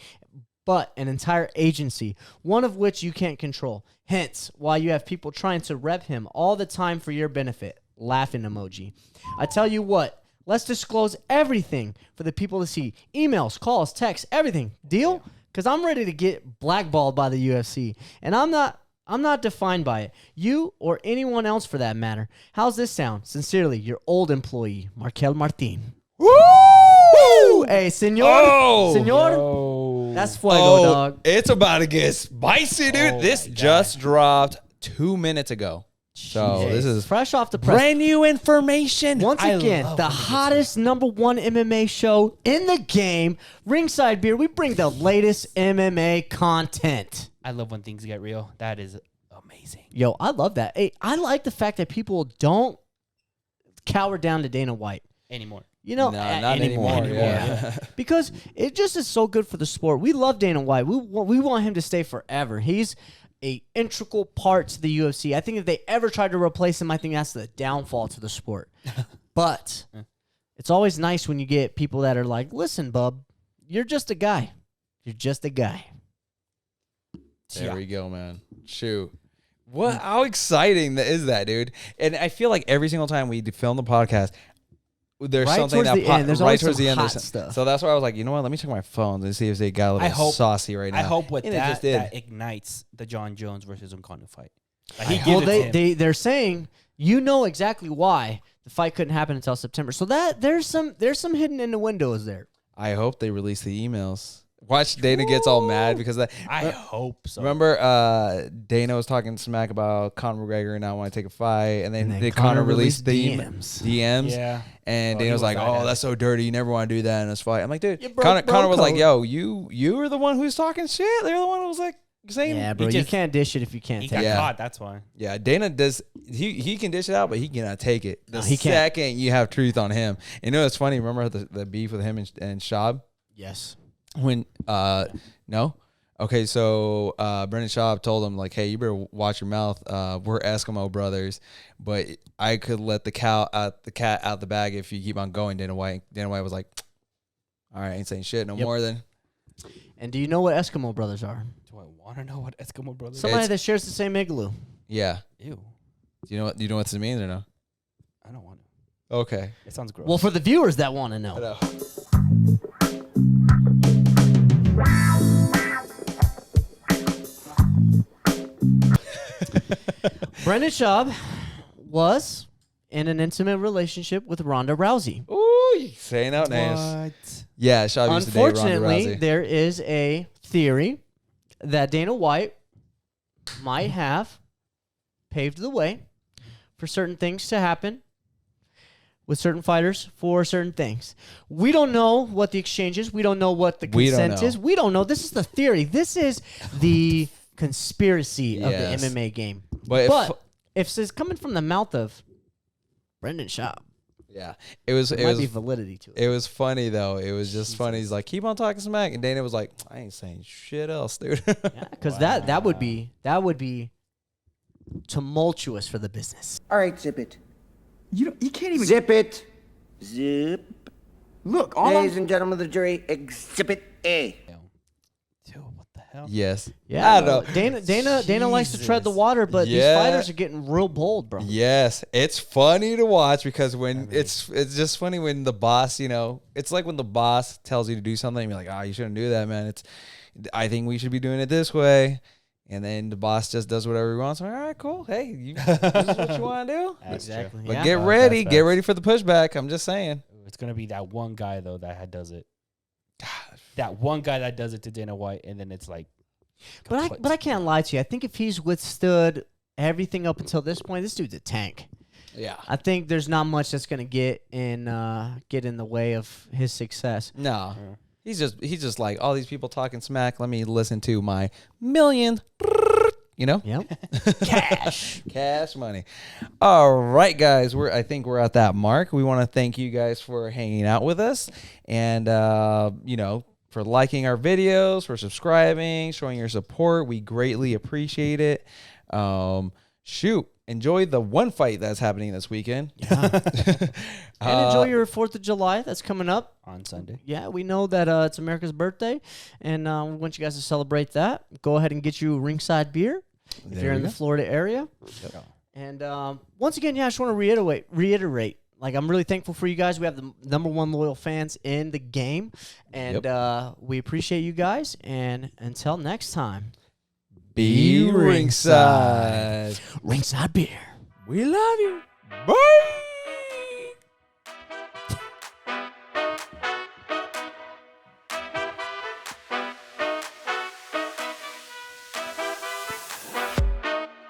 but an entire agency, one of which you can't control. Hence, why you have people trying to rep him all the time for your benefit. Laughing emoji. I tell you what, let's disclose everything for the people to see. Emails, calls, texts, everything. Deal? Because I'm ready to get blackballed by the UFC. And I'm not defined by it. You or anyone else for that matter. How's this sound? Sincerely, your old employee, Markel Martin. Woo! Hey, senor. Oh! Senor. Yo. That's fuego, dog. It's about to get spicy, dude. Oh This my God. just dropped 2 minutes ago. So Jeez. this is fresh off the press. brand new information. Once I again, love the when it gets hottest #1 MMA show in the game, Ringside Beer. We bring the latest MMA content. I love when things get real. That is amazing. Yo, I love that. Hey, I like the fact that people don't cower down to Dana White. Anymore. You know, No, not anymore. Yeah. because it just is so good for the sport. We love Dana White. We want him to stay forever. He's a integral part to the UFC. I think if they ever tried to replace him, I think that's the downfall to the sport. But it's always nice when you get people that are like, listen, bub, you're just a guy. You're just a guy. There we go, man. Shoot. What? How exciting is that, dude? And I feel like every single time we film the podcast, there's Right something towards that the end, there's always towards some the end. hot there's- stuff. So that's why I was like, you know what? Let me check my phone and see if they got a little saucy right now. I hope with And it that, just did. that ignites the John Jones versus Ngannou fight. Like, Well, gives it to him. they're saying you know exactly why the fight couldn't happen until September. So that there's some hidden in the windows there. I hope they release the emails. Watch Dana gets all mad because that. I hope so. Remember, Dana was talking smack about Conor McGregor and not want to take a fight, and then then Conor Conor released the released DMs. Yeah. And Oh, Dana he was was like, mad "Oh, at that's so dirty. You never want to do that in this fight." I'm like, dude, You broke Conor was like, code. "Yo, you were the one who's talking shit. They're the one who was like saying, Yeah, bro, you just- can't dish it if you can't He take got it. Yeah. caught. That's why. yeah." Dana does. He can dish it out, but he cannot take it. The No, he can't. second you have truth on him, you know, it's funny. Remember the beef with him and Schaub Yes. when no. Okay, so Brendan Schaub told him, like, hey, you better watch your mouth. We're Eskimo brothers, but I could let the cat out the bag if you keep on going, Dana White. Dana White was like, all right, I ain't saying shit no Yep. more then. And do you know what Eskimo brothers are? Do I want to know what Eskimo brothers? Somebody It's- that shares the same igloo. Yeah. Ew. Do you know what this means or no? I don't want to. Okay. It sounds gross. Well, for the viewers that want to know. Brendan Schaub was in an intimate relationship with Ronda Rousey. Ooh, you saying out names. What? Yeah, Schaub used to date Ronda Unfortunately, Rousey. there is a theory that Dana White might have paved the way for certain things to happen with certain fighters for certain things. We don't know what the exchange is. We don't know what the We don't consent know. is. We don't know. This is the theory. This is the conspiracy of Yes. the MMA game. But if it's coming from the mouth of Brendan Schaub, yeah, it was there might be validity to it. It was funny though. It was just funny. He's like, keep on talking smack, and Dana was like, I ain't saying shit else, dude. Because that would be tumultuous for the business. All right, zip it. You can't even Zip it. Zip. look. All Ladies and gentlemen of the jury, exhibit A. Dude, what the hell? Yes. Yeah, I don't know. Dana likes to tread the Jesus. water, but Yeah. these fighters are getting real bold, bro. Yes, it's funny to watch because when it's just funny when the boss, you know, it's like when the boss tells you to do something, you're like, oh, you shouldn't do that, man. I think we should be doing it this way, and then the boss just does whatever he wants. I'm like, all right, cool. Hey, this is what you want to do. Exactly. But yeah. get ready for the pushback. I'm just saying. It's gonna be that one guy though that does it. that one guy that does it to Dana White, and then it's like. But I can't lie to you. I think if he's withstood everything up until this point, this dude's a tank. Yeah. I think there's not much that's gonna get in the way of his success. No. He's just like, all these people talking smack. Let me listen to my million. You know? Yep. Cash money. All right, guys. I think we're at that mark. We want to thank you guys for hanging out with us, and for liking our videos, for subscribing, showing your support. We greatly appreciate it. Enjoy the one fight that's happening this weekend. Yeah. And enjoy your 4th of July that's coming up on Sunday. Yeah, we know that it's America's birthday, and we want you guys to celebrate that. Go ahead and get you a Ringside beer if you're in the Florida area. Yep. And once again, I just want to reiterate. Like, I'm really thankful for you guys. We have the number 1 loyal fans in the game, and we appreciate you guys. And until next time, be ringside. Ringside beer. We love you. Bye.